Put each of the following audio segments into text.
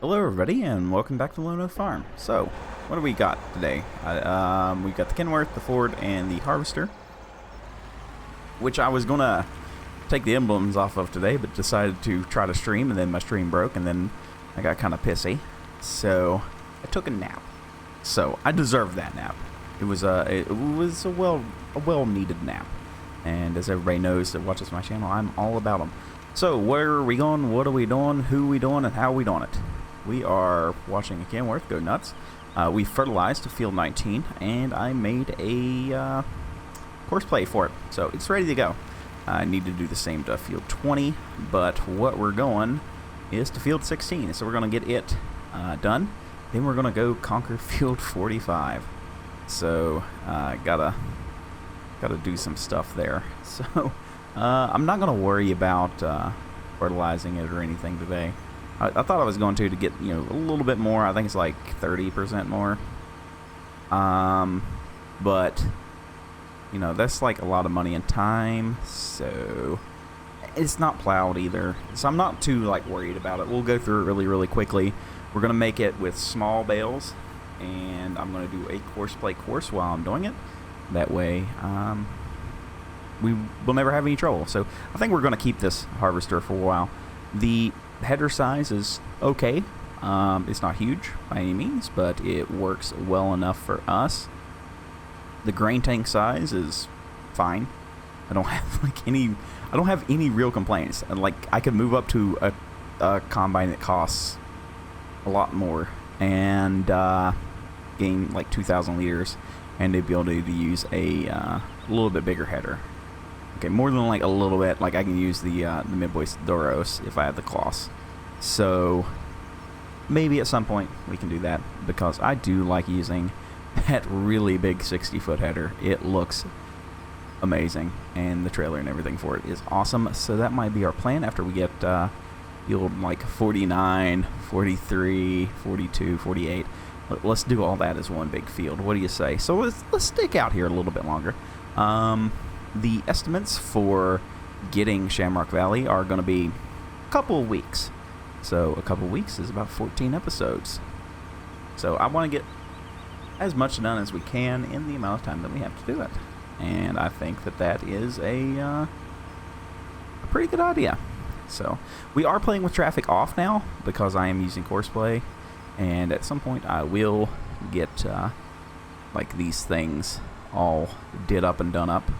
Hello everybody and welcome back to Lone Oak Farm. So, what do we got today? We got the Kenworth, the Ford, and the Harvester, which I was gonna take the emblems off of today, but decided to try to stream, and then my stream broke, and then I got kind of pissy. So, I took a nap. So, I deserved that nap. It was a well needed nap, and as everybody knows that watches my channel, I'm all about them. So, where are we going? What are we doing? Who are we doing? And how are we doing it? We are watching a Kenworth go nuts. We fertilized to field 19, and I made a course play for it. So it's ready to go. I need to do the same to field 20, but what we're going is to field 16. So we're going to get it done. Then we're going to go conquer field 45. So gotta do some stuff there. So I'm not going to worry about fertilizing it or anything today. I thought I was going to get, you know, a little bit more. I think it's like 30% more. But, you know, that's like a lot of money and time. So, it's not plowed either. So I'm not too, like, worried about it. We'll go through it really, really quickly. We're going to make it with small bales. And I'm going to do a course while I'm doing it. That way, we will never have any trouble. So, I think we're going to keep this harvester for a while. The header size is okay. It's not huge by any means, but it works well enough for us. The grain tank size is fine. I don't have any real complaints. And like, I could move up to a combine that costs a lot more and gain like 2,000 liters, and the ability to use a little bit bigger header. Okay, more than like a little bit. Like I can use the Midway Doros if I have the cloths. So maybe at some point we can do that, because I do like using that really big 60-foot header. It looks amazing, and the trailer and everything for it is awesome. So that might be our plan after we get field like 49, 43, 42, 48. Let's do all that as one big field. What do you say? So let's stick out here a little bit longer. The estimates for getting Shamrock Valley are going to be a couple of weeks. So a couple of weeks is about 14 episodes. So I want to get as much done as we can in the amount of time that we have to do it. And I think that is a pretty good idea. So we are playing with traffic off now because I am using Courseplay. And at some point I will get like these things all did up and done up.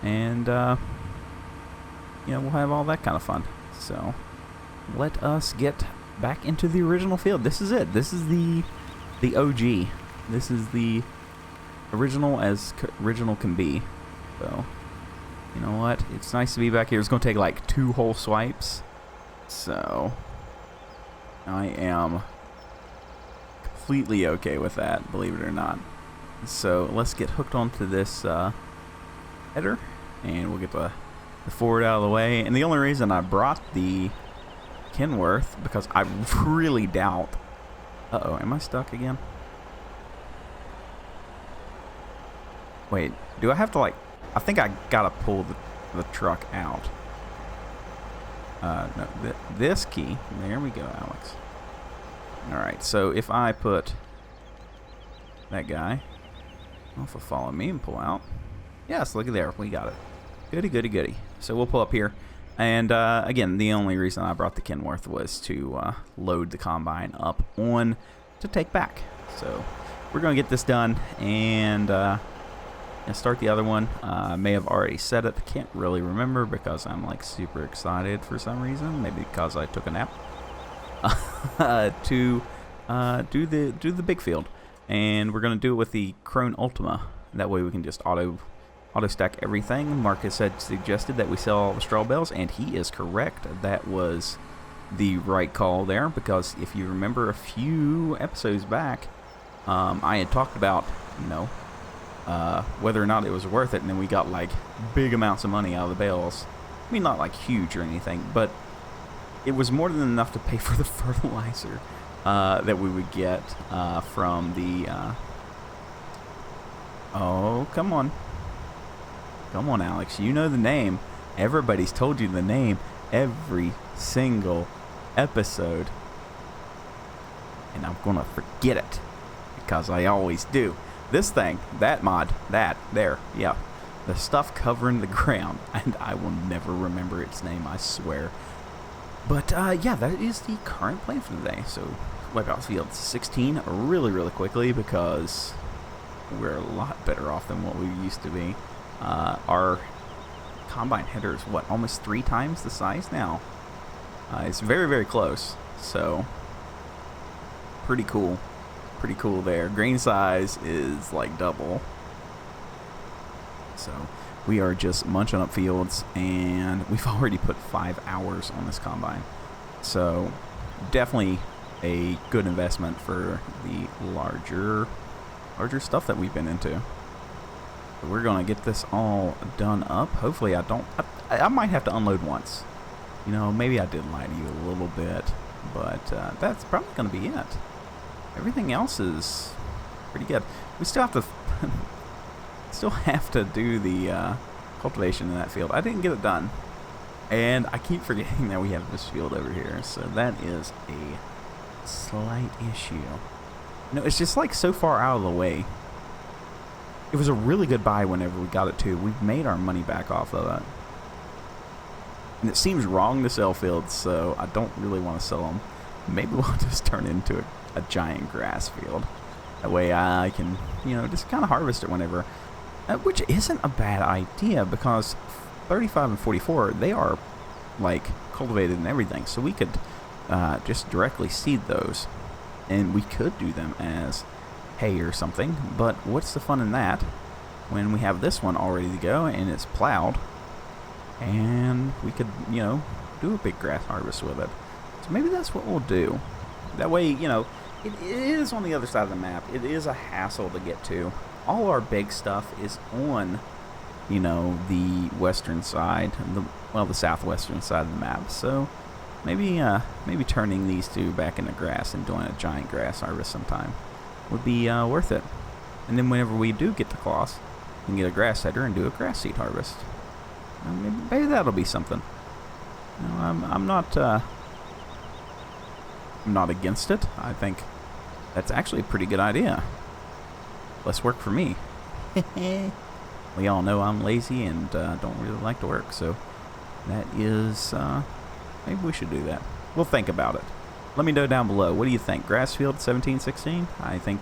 And, you know, we'll have all that kind of fun. So, let us get back into the original field. This is it. This is the OG. This is the original as original can be. So, you know what? It's nice to be back here. It's going to take like 2 whole swipes. So, I am completely okay with that, believe it or not. So, let's get hooked onto this header, and we'll get the Ford out of the way. And the only reason I brought the Kenworth, because I really doubt... Uh-oh, am I stuck again? Wait, do I have to, like... I think I gotta pull the truck out. No, this key. There we go, Alex. Alright, so if I put that guy... I'll have to follow me and pull out. Yes, look at there. We got it. Goody, goody, goody. So we'll pull up here. And, again, the only reason I brought the Kenworth was to load the combine up on to take back. So we're going to get this done and start the other one. I may have already said it. I can't really remember because I'm, like, super excited for some reason. Maybe because I took a nap. To do the big field. And we're going to do it with the Krone Ultima. That way we can just auto stack everything. Marcus had suggested that we sell all the straw bales, and he is correct. That was the right call there, because if you remember a few episodes back, I had talked about, you know, whether or not it was worth it, and then we got like big amounts of money out of the bales. I mean, not like huge or anything, but it was more than enough to pay for the fertilizer that we would get from the... Oh, come on. Come on, Alex. You know the name. Everybody's told you the name every single episode. and I'm gonna forget it because I always do. This thing, that mod, that, there, yeah. The stuff covering the ground, and I will never remember its name, I swear. But, yeah, that is the current plan for today. So, wipe out field 16 really quickly because we're a lot better off than what we used to be. Our combine header is, what, almost 3 times the size now? It's very close, so pretty cool. Pretty cool there. Grain size is like double. So we are just munching up fields, and we've already put 5 hours on this combine. So definitely a good investment for the larger stuff that we've been into. So we're gonna get this all done up. Hopefully I might have to unload once. You know, maybe I did lie to you a little bit, but that's probably gonna be it. Everything else is pretty good. We still have to do the cultivation in that field. I didn't get it done, and I keep forgetting that we have this field over here. So that is a slight issue. No, it's just like so far out of the way. It was a really good buy whenever we got it too. We've made our money back off of it, and it seems wrong to sell fields, so I don't really want to sell them. Maybe we'll just turn it into a giant grass field. That way I can, you know, just kind of harvest it whenever. Which isn't a bad idea because 35 and 44, they are like cultivated and everything. So we could just directly seed those, and we could do them as hay or something. But what's the fun in that when we have this one all ready to go and it's plowed, and we could, you know, do a big grass harvest with it. So maybe that's what we'll do. That way, you know, it is on the other side of the map. It is a hassle to get to. All our big stuff is on, you know, the western side, the southwestern side of the map. So maybe turning these two back into grass and doing a giant grass harvest sometime would be worth it. And then whenever we do get the cloth, we can get a grass header and do a grass seed harvest. Maybe that'll be something. You know, I'm not against it. I think that's actually a pretty good idea. Less work for me. We all know I'm lazy and don't really like to work, so that is, maybe we should do that. We'll think about it. Let me know down below. What do you think? Grassfield 1716? I think,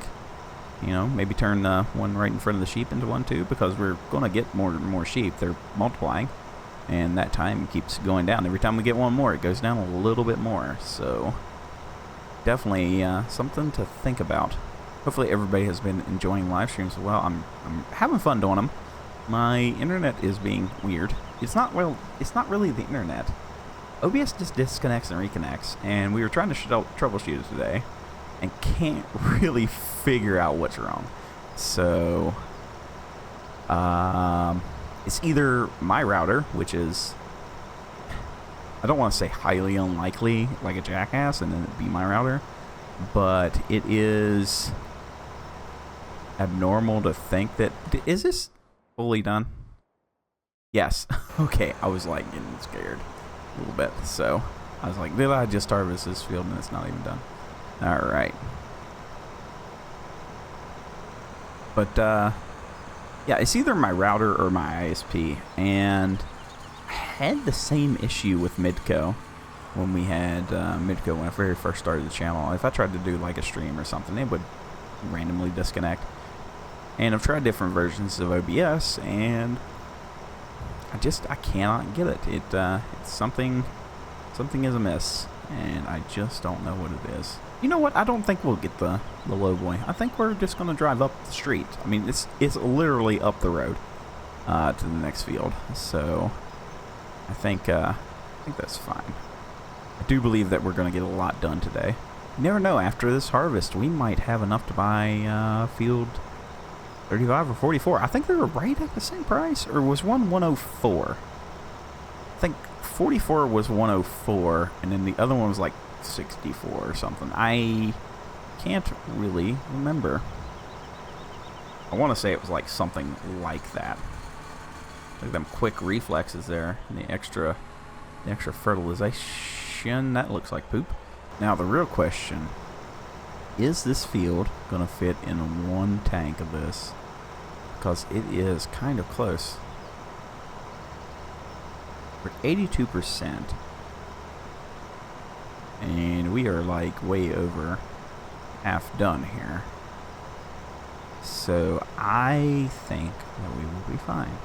you know, maybe turn one right in front of the sheep into one too, because we're going to get more and more sheep. They're multiplying, and that time keeps going down. Every time we get one more, it goes down a little bit more. So definitely something to think about. Hopefully everybody has been enjoying live streams as well. I'm having fun doing them. My internet is being weird. It's not really the internet. OBS just disconnects and reconnects, and we were trying to troubleshoot it today and can't really figure out what's wrong. So it's either my router, which is, I don't want to say highly unlikely like a jackass and then it'd be my router, but it is abnormal to think that, is this fully done? Yes. Okay, I was like getting scared a little bit, so I was like, did I just harvest this field and it's not even done? Alright. But yeah, it's either my router or my ISP, and I had the same issue with Midco when we had Midco when I very first started the channel. If I tried to do like a stream or something, it would randomly disconnect. And I've tried different versions of OBS, and I cannot get it. It's something is amiss, and I just don't know what it is. You know what? I don't think we'll get the low boy. I think we're just gonna drive up the street. I mean, it's literally up the road to the next field. So I think that's fine. I do believe that we're gonna get a lot done today. You never know. After this harvest, we might have enough to buy field 35 or 44. I think they were right at the same price, or was one 104? I think 44 was 104, and then the other one was like 64 or something. I can't really remember. I want to say it was like something like that. Look at them quick reflexes there, and the extra fertilization. That looks like poop. Now the real question is this field gonna fit in one tank of this? Because it is kind of close. We're 82%. And we are like way over half done here. So I think that we will be fine.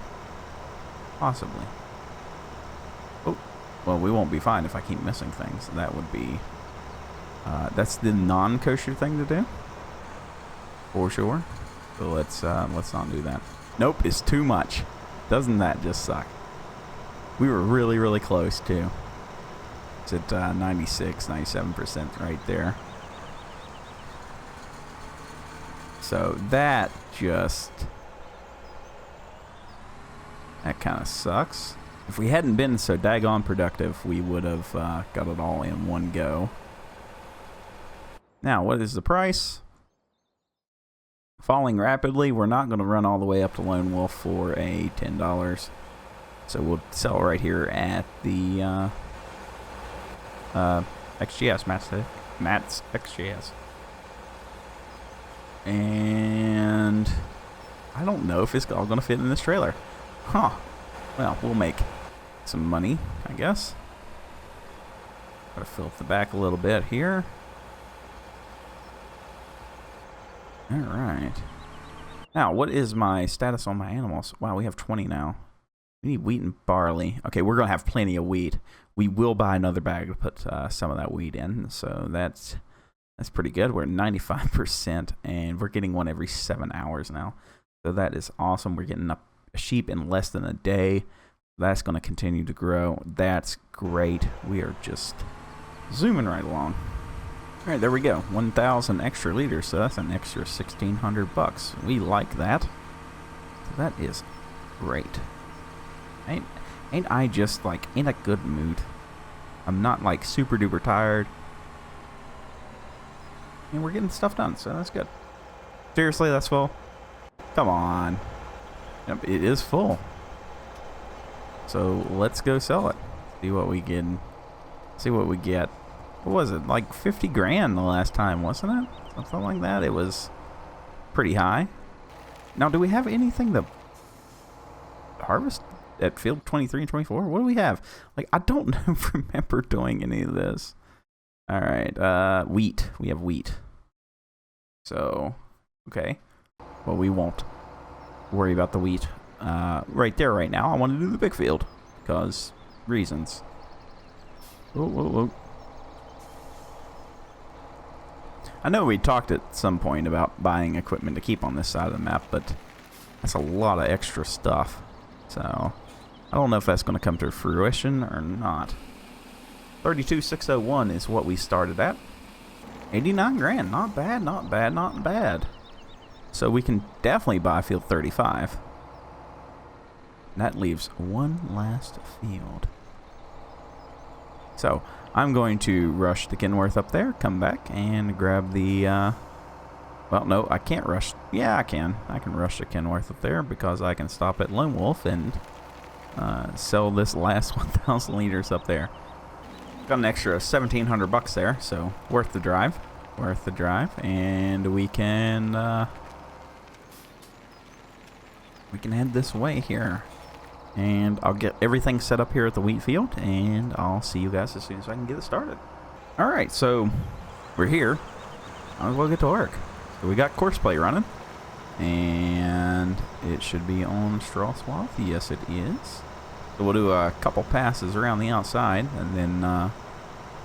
Possibly. Oh, well, we won't be fine if I keep missing things. That would be... that's the non-kosher thing to do. For sure. So let's not do that. Nope, it's too much. Doesn't that just suck? We were really, really close, too. It's at 96, 97% right there. So that just... that kind of sucks. If we hadn't been so daggone productive, we would have got it all in one go. Now, what is the price? Falling rapidly. We're not going to run all the way up to Lone Wolf for a $10. So we'll sell right here at the XGS, Matt's XGS. And I don't know if it's all going to fit in this trailer. Huh. Well, we'll make some money, I guess. Gotta fill up the back a little bit here. Alright. Now, what is my status on my animals? Wow, we have 20 now. We need wheat and barley. Okay, we're going to have plenty of wheat. We will buy another bag to put some of that wheat in. So that's pretty good. We're at 95%, and we're getting one every 7 hours now. So that is awesome. We're getting a sheep in less than a day. That's going to continue to grow. That's great. We are just zooming right along. All right, there we go. 1,000 extra liters, so that's an extra $1,600. We like that. So that is great. Ain't I just like in a good mood? I'm not like super duper tired. And we're getting stuff done, so that's good. Seriously, that's full? Come on. Yep, it is full. So let's go sell it. See what we get. See what we get. What was it? Like 50 grand the last time, wasn't it? Something like that. It was pretty high. Now, do we have anything to harvest at field 23 and 24? What do we have? Like, I don't remember doing any of this. All right. Wheat. We have wheat. So, okay. Well, we won't worry about the wheat right there right now. I want to do the big field because reasons. Whoa, whoa, whoa. I know we talked at some point about buying equipment to keep on this side of the map, but that's a lot of extra stuff. So, I don't know if that's going to come to fruition or not. 32,601 is what we started at. 89 grand. Not bad, not bad, not bad. So we can definitely buy field 35. That leaves one last field. So, I'm going to rush the Kenworth up there, come back, and grab the, well, no, I can't rush. Yeah, I can. I can rush the Kenworth up there because I can stop at Lone Wolf and sell this last 1,000 liters up there. Got an extra $1,700 there, so worth the drive. Worth the drive. And we can head this way here. And I'll get everything set up here at the wheat field, and I'll see you guys as soon as I can get it started. Alright, so we're here. Might as well get to work. So we got courseplay running. And it should be on straw swath. Yes, it is. So we'll do a couple passes around the outside, and then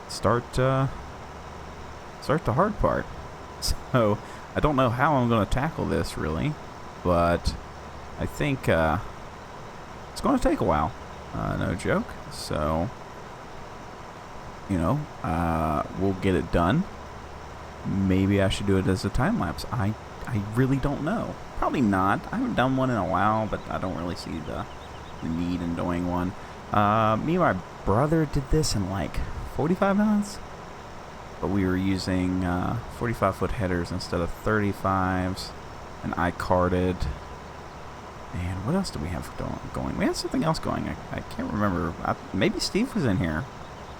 start the hard part. So I don't know how I'm going to tackle this, really. But I think... it's going to take a while, no joke. So, you know, we'll get it done. Maybe I should do it as a time lapse. I really don't know. Probably not. I haven't done one in a while, but I don't really see the need in doing one. Me and my brother did this in like 45 minutes, but we were using 45-foot headers instead of 35s, and I carded. And what else do we have going? We had something else going. I can't remember. Maybe Steve was in here.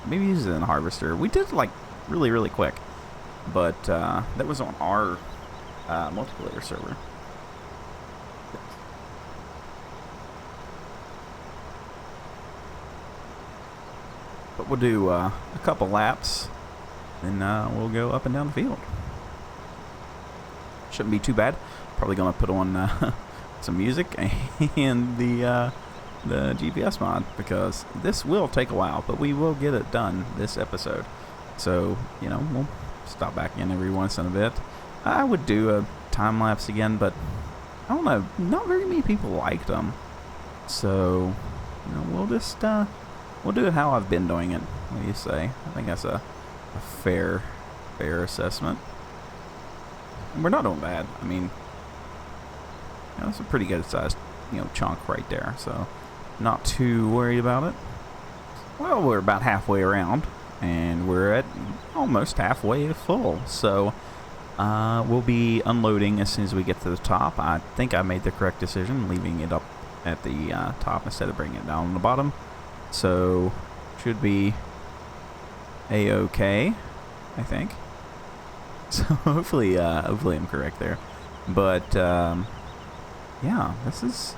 Maybe he was in the harvester. We did like really, really quick. but that was on our multiplayer server. But we'll do a couple laps, and we'll go up and down the field. Shouldn't be too bad. Probably gonna put on some music and the GPS mod, because this will take a while, but we will get it done this episode. So, you know, we'll stop back in every once in a bit. I would do a time lapse again, but I don't know, not very many people liked them. So, you know, we'll just we'll do it how I've been doing it. What do you say? I think that's a fair assessment. And we're not doing bad. I mean, you know, it's a pretty good sized, you know, chunk right there. So, not too worried about it. Well, we're about halfway around, and we're at almost halfway full. So, we'll be unloading as soon as we get to the top. I think I made the correct decision, leaving it up at the top instead of bringing it down on the bottom. So, should be a-okay, I think. So hopefully I'm correct there. But yeah, this is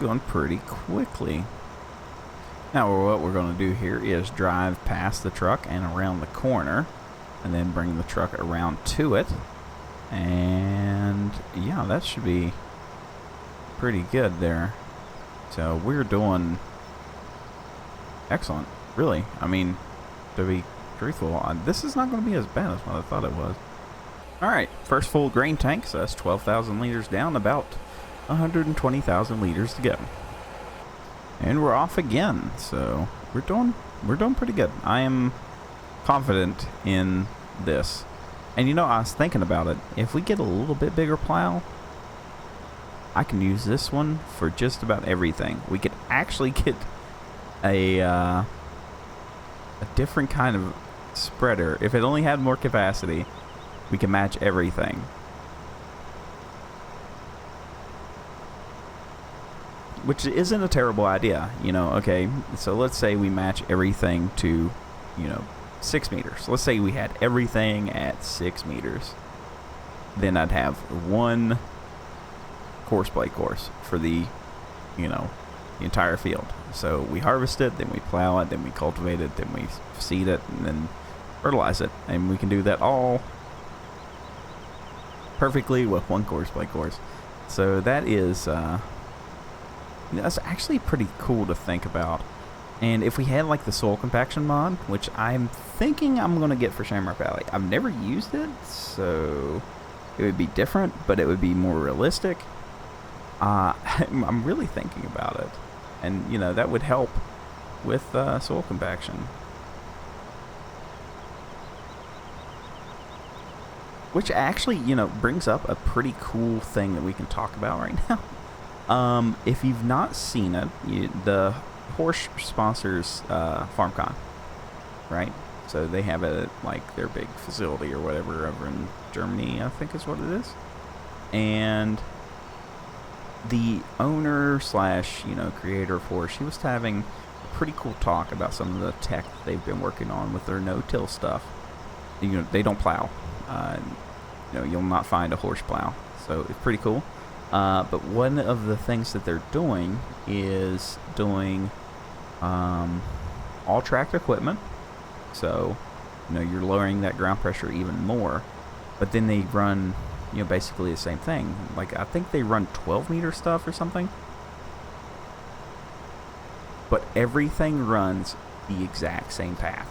going pretty quickly. Now what we're going to do here is drive past the truck and around the corner, and then bring the truck around to it. And yeah, that should be pretty good there. So we're doing excellent, really. I mean, to be truthful, this is not going to be as bad as what I thought it was. Alright, first full grain tank, so that's 12,000 liters down, about 120,000 liters to go. And we're off again, so we're doing pretty good. I am confident in this. And you know, I was thinking about it. If we get a little bit bigger plow, I can use this one for just about everything. We could actually get a different kind of spreader. If it only had more capacity, we can match everything. Which isn't a terrible idea, you know. Okay, so let's say we match everything to, you know, 6 meters. Let's say we had everything at 6 meters. Then I'd have one course play course for the, you know, the entire field. So we harvest it, then we plow it, then we cultivate it, then we seed it, and then fertilize it. And we can do that all perfectly with one course play course. So that is that's actually pretty cool to think about. And if we had like the soil compaction mod, which I'm thinking I'm going to get for Shamrock Valley. I've never used it, so it would be different, but it would be more realistic. I'm really thinking about it. And, you know, that would help with soil compaction. Which actually, you know, brings up a pretty cool thing that we can talk about right now. If you've not seen it, the Porsche sponsors FarmCon, right? So they have it at, like, their big facility or whatever over in Germany, I think is what it is. And the owner slash, you know, creator of Porsche, she was having a pretty cool talk about some of the tech that they've been working on with their no-till stuff. You know, they don't plow. You know, you'll not find a horse plow, so it's pretty cool. But one of the things that they're doing is doing all tract equipment. So, you know, you're lowering that ground pressure even more. But then they run, you know, basically the same thing. Like, I think they run 12-meter stuff or something. But everything runs the exact same path.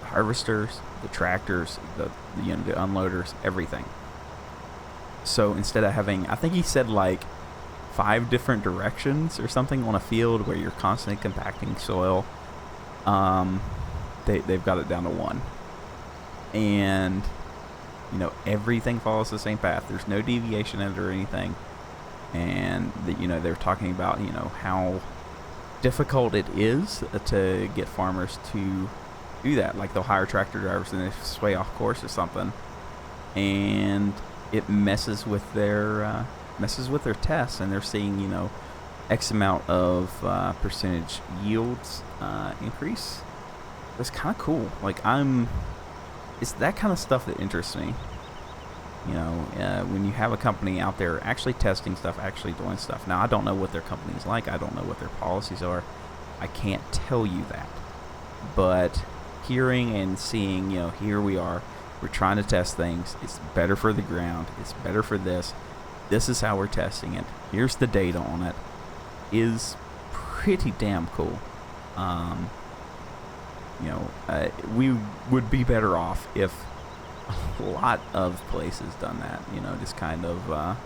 The harvesters, the tractors, the you know, the unloaders, everything. So instead of having, I think he said like 5 different directions or something on a field where you're constantly compacting soil, they've got it down to 1. And, you know, everything follows the same path. There's no deviation in it or anything. And, you know, they're talking about, you know, how difficult it is to get farmers to do that. Like, they'll hire tractor drivers and they sway off course or something. And it messes with their tests, and they're seeing, you know, X amount of percentage yields increase. That's kind of cool. Like, I'm it's that kind of stuff that interests me. You know, when you have a company out there actually testing stuff, actually doing stuff. Now, I don't know what their company's like. I don't know what their policies are. I can't tell you that. But hearing and seeing, you know, here we are. We're trying to test things. It's better for the ground. It's better for this. This is how we're testing it. Here's the data on it. Is pretty damn cool. You know, we would be better off if a lot of places done that, you know, just kind of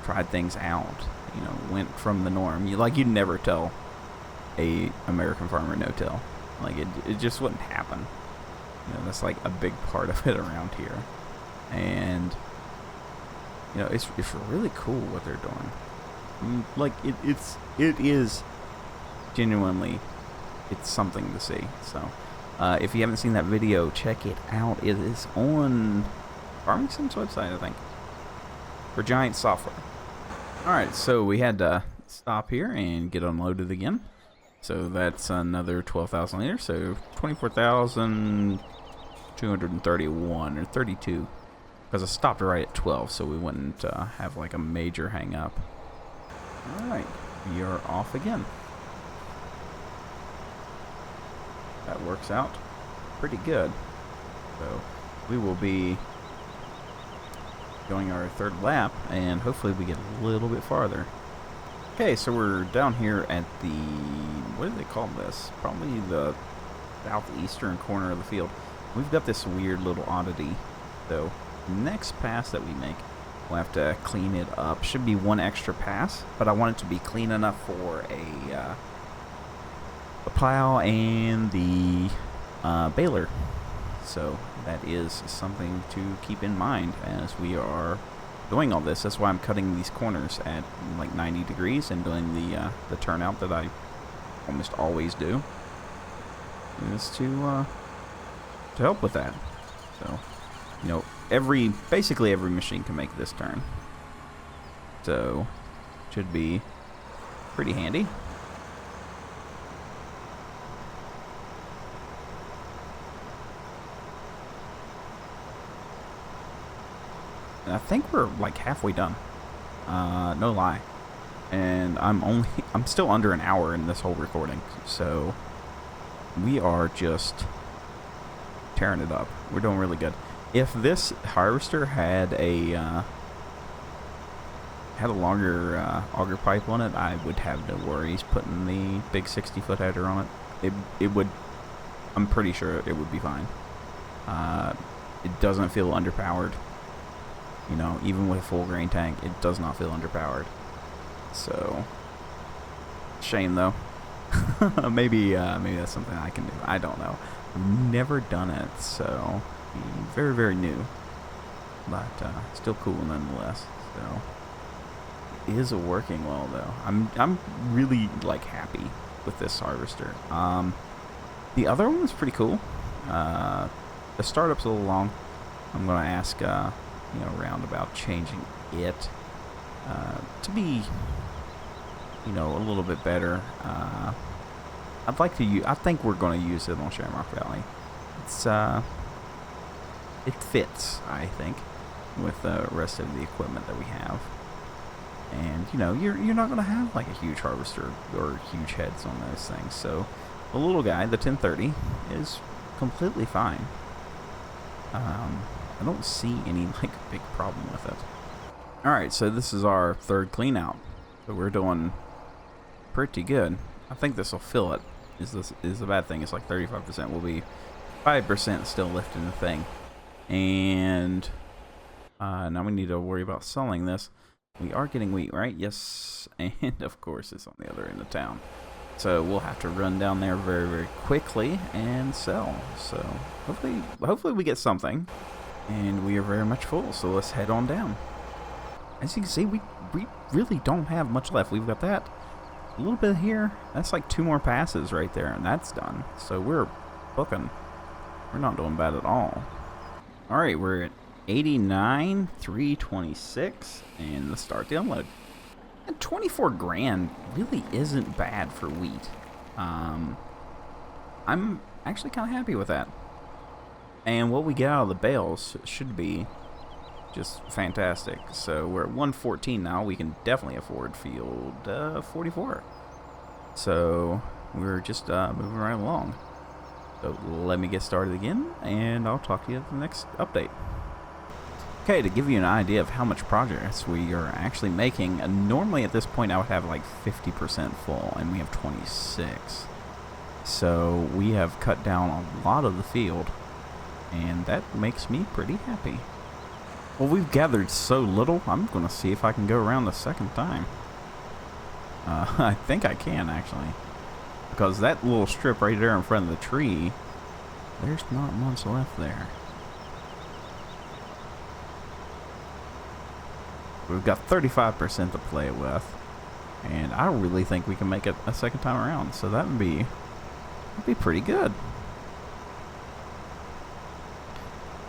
tried things out, you know, went from the norm. You'd never tell a American farmer no-till. Like, it just wouldn't happen. You know, that's like a big part of it around here. And, you know, it's really cool what they're doing. Like, it is genuinely, it's something to see. So, if you haven't seen that video, check it out. It is on Farming Sim's website, I think, for Giant Software. Alright, so we had to stop here and get unloaded again. So that's another 12,000 liters, so 24,231 or 32. Because I stopped right at 12, so we wouldn't have like a major hang up. Alright, we are off again. That works out pretty good. So we will be going our third lap, and hopefully we get a little bit farther. Okay, so we're down here at the, what do they call this? Probably the southeastern corner of the field. We've got this weird little oddity, though. Next pass that we make, we'll have to clean it up. Should be one extra pass, but I want it to be clean enough for a plow and the baler. So that is something to keep in mind as we are doing all this. That's why I'm cutting these corners at like 90 degrees and doing the turnout that I almost always do, is to help with that. So, you know, basically every machine can make this turn, so should be pretty handy. I think we're like halfway done. No lie. And I'm still under an hour in this whole recording. So we are just tearing it up. We're doing really good. If this harvester had a longer auger pipe on it, I would have no worries putting the big 60-foot header on it. It would, I'm pretty sure it would be fine. It doesn't feel underpowered. You know, even with a full grain tank, it does not feel underpowered. So, shame though. maybe that's something I can do. I don't know. I've never done it, so very, very new. But still cool nonetheless. So, it is working well though. I'm really like happy with this harvester. The other one was pretty cool. The startup's a little long. I'm gonna ask around about changing it to be, you know, a little bit better. I'd like to use, I think we're going to use it on Shamrock Valley. It's it fits, I think, with the rest of the equipment that we have. And you know, you're not going to have like a huge harvester or huge heads on those things. So the little guy, the 1030, is completely fine. I don't see any like big problem with it. Alright, so this is our third clean out. So we're doing pretty good. I think this will fill it. Is the bad thing. It's like 35% will be 5% still lifting the thing. And now we need to worry about selling this. We are getting wheat, right? Yes. And of course it's on the other end of town. So we'll have to run down there very, very quickly and sell. So hopefully we get something. And we are very much full, so let's head on down. As you can see, we really don't have much left. We've got that, a little bit here. That's like 2 more passes right there, and that's done. So we're booking. We're not doing bad at all. Alright, we're at 89,326, and let's start the unload. And 24 grand really isn't bad for wheat. I'm actually kind of happy with that. And what we get out of the bales should be just fantastic. So we're at 114 now. We can definitely afford field 44. So we're just moving right along. So let me get started again, and I'll talk to you at the next update. Okay, to give you an idea of how much progress we are actually making, normally at this point I would have like 50% full, and we have 26. So we have cut down a lot of the field, and that makes me pretty happy. Well, we've gathered so little, I'm going to see if I can go around the second time. I think I can, actually. Because that little strip right there in front of the tree, there's not much left there. We've got 35% to play with, and I really think we can make it a second time around, so that'd be pretty good.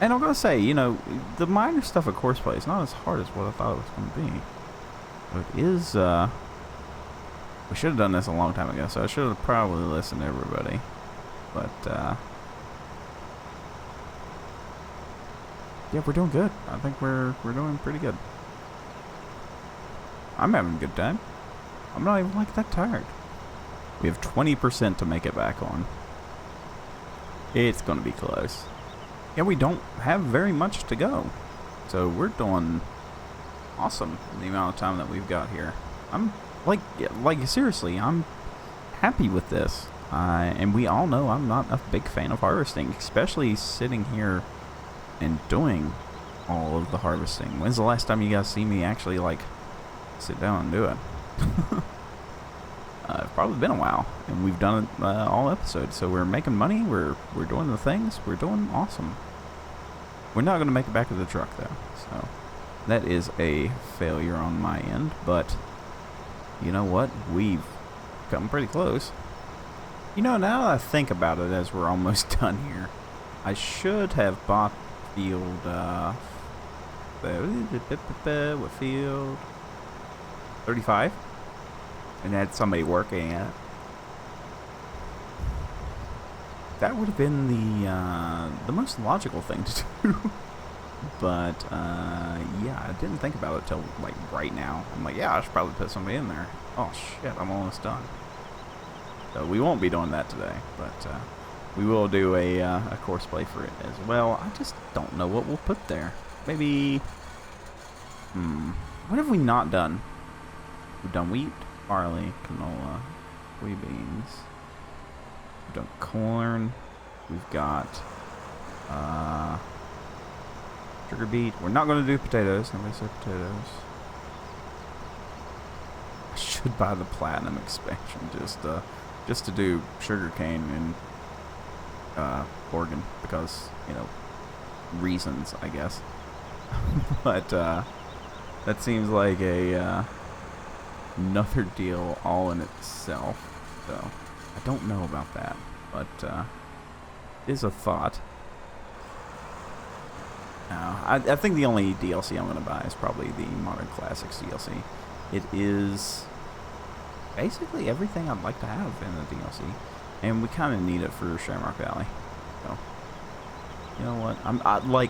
And I'm gonna say, you know, the minor stuff of course play is not as hard as what I thought it was gonna be. But it is, we should have done this a long time ago, so I should have probably listened to everybody. But, yeah, we're doing good. I think we're doing pretty good. I'm having a good time. I'm not even like that tired. We have 20% to make it back on. It's gonna be close. Yeah, we don't have very much to go. So we're doing awesome in the amount of time that we've got here. I'm like seriously, I'm happy with this. And we all know I'm not a big fan of harvesting, especially sitting here and doing all of the harvesting. When's the last time you guys see me actually like sit down and do it? It's probably been a while, and we've done it all episodes. So we're making money. We're doing the things. We're doing awesome. We're not going to make it back to the truck though, so that is a failure on my end. But you know what? We've come pretty close. You know, now that I think about it, as we're almost done here, I should have bought field. What field? 35. And had somebody working at it. That would have been the most logical thing to do. But yeah, I didn't think about it till like right now. I'm like, yeah, I should probably put somebody in there. Oh shit, I'm almost done. So we won't be doing that today, but we will do a course play for it as well. I just don't know what we'll put there. Maybe, what have we not done? We've done wheat, barley, canola, soybeans. We've done corn. We've got sugar beet. We're not going to do potatoes. Nobody said potatoes. I should buy the platinum expansion just to do sugar cane in Oregon because, you know, reasons, I guess. But that seems like a another deal all in itself. So I don't know about that, but it is a thought. I think the only DLC I'm going to buy is probably the Modern Classics DLC. It is basically everything I'd like to have in the DLC, and we kind of need it for Shamrock Valley. So, you know what?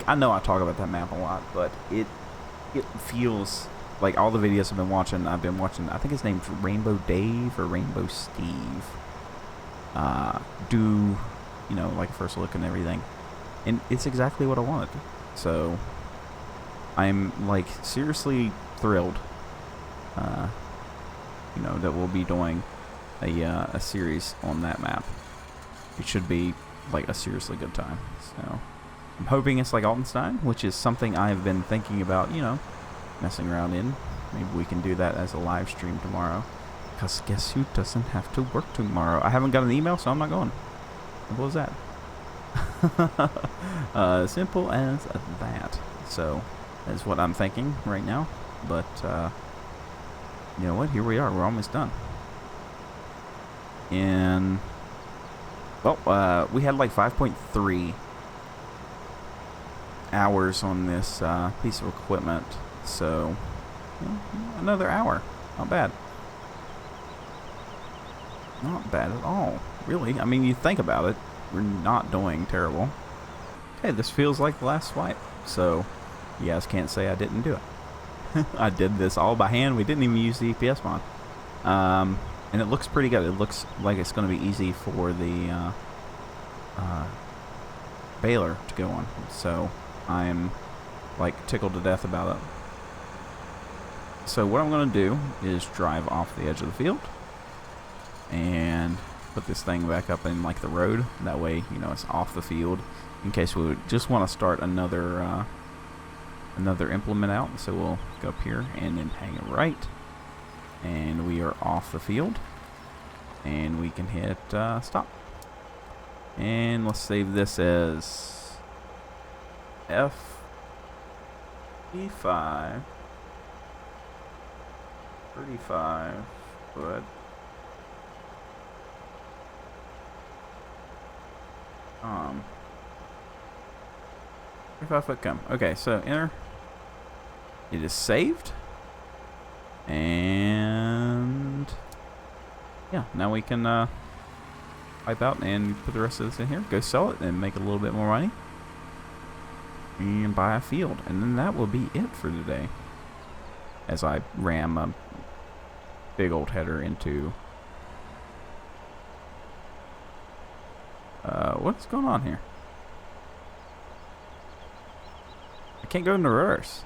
I know I talk about that map a lot, but it feels like all the videos I've been watching. I think his name's Rainbow Dave or Rainbow Steve. Do, you know, like a first look and everything, and it's exactly what I wanted. So I'm like seriously thrilled, you know, that we'll be doing a series on that map. It should be like a seriously good time. So I'm hoping it's like Altenstein, which is something I've been thinking about, you know, messing around in. Maybe we can do that as a live stream tomorrow. Because guess who doesn't have to work tomorrow? I haven't got an email, so I'm not going. Simple as that. Simple as that. So that's what I'm thinking right now. But you know what? Here we are. We're almost done. And well, we had like 5.3 hours on this piece of equipment. So another hour. Not bad. Not bad at all, really. I mean, you think about it, we're not doing terrible. hey, this feels like the last swipe. So you guys can't say I didn't do it. I did this all by hand. We didn't even use the EPS mod. And it looks pretty good. It looks like it's going to be easy for the baler to go on. So I'm like tickled to death about it. So what I'm going to do is drive off the edge of the field and put this thing back up in like the road. That way, you know, it's off the field in case we would just want to start another implement out. So we'll go up here and then hang it right, and we are off the field, and we can hit stop. And let's save this as EP45 foot 35 foot come. Okay, so enter. It is saved, and yeah, now we can wipe out and put the rest of this in here, go sell it, and make a little bit more money, and buy a field, and then that will be it for today. As I ram a big old header into what's going on here? I can't go into reverse.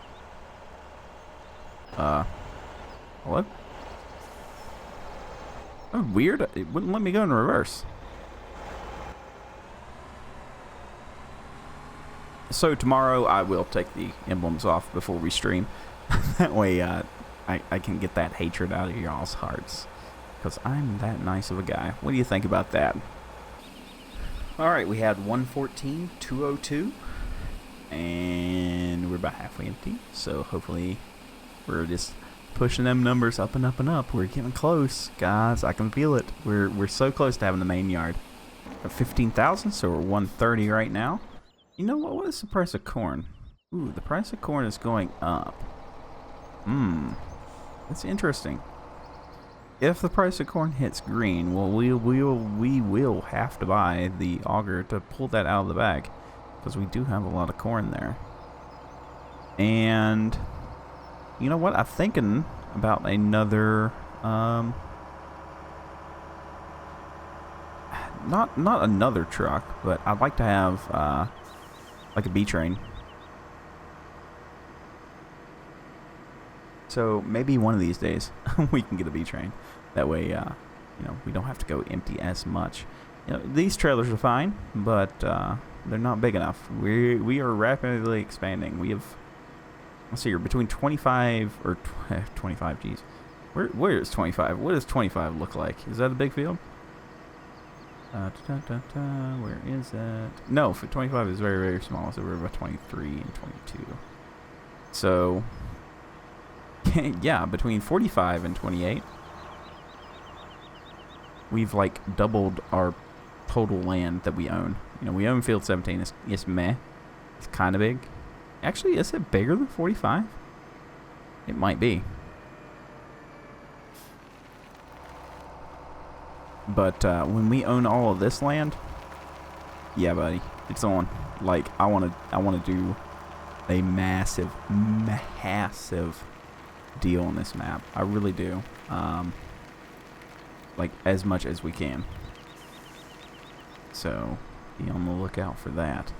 What? Oh, weird. It wouldn't let me go in reverse. So tomorrow I will take the emblems off before we stream. That way I can get that hatred out of y'all's hearts. Because I'm that nice of a guy. What do you think about that? Alright, we had 114, 202. And we're about halfway empty. So hopefully we're just pushing them numbers up and up and up. We're getting close, guys. I can feel it. We're so close to having the main yard. 15,000, so we're 130 right now. You know what? What is the price of corn? Ooh, the price of corn is going up. That's interesting. If the price of corn hits green, well, we will have to buy the auger to pull that out of the bag, because we do have a lot of corn there. And you know what? I'm thinking about another not another truck, but I'd like to have like a B train. So maybe one of these days we can get a B train. That way, you know, we don't have to go empty as much. You know, these trailers are fine, but they're not big enough. We are rapidly expanding. We have, let's see here, between 25 or 25. Geez, where is 25? What does 25 look like? Is that a big field? Where is that? No, 25 is very, very small. So we're about 23 and 22. So yeah, between 45 and 28, we've like doubled our total land that we own. You know, we own field 17. It's meh. It's kind of big. Actually, is it bigger than 45? It might be. But when we own all of this land, yeah, buddy, it's on. Like, I want to do a massive deal on this map. I really do. Like, as much as we can. So be on the lookout for that.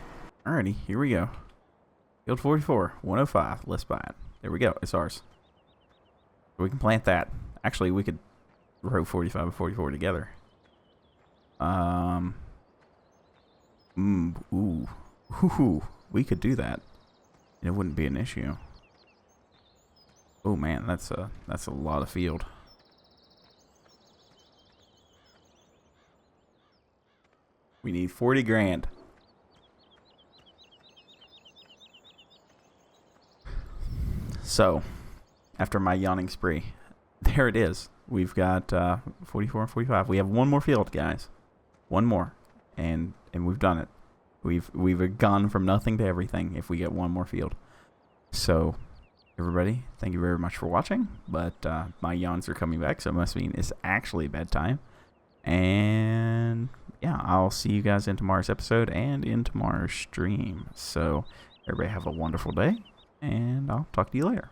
Alrighty, here we go. Field 44, 105. Let's buy it. There we go. It's ours. We can plant that. Actually, we could row 45 and 44 together. Ooh, we could do that. It wouldn't be an issue. Oh man, that's a lot of field. We need 40 grand. So, after my yawning spree, there it is. We've got 44 and 45. We have one more field, guys. One more, and we've done it. We've gone from nothing to everything if we get one more field. So, everybody, thank you very much for watching. But my yawns are coming back, so it must mean it's actually bedtime. And yeah, I'll see you guys in tomorrow's episode and in tomorrow's stream. So everybody have a wonderful day, and I'll talk to you later.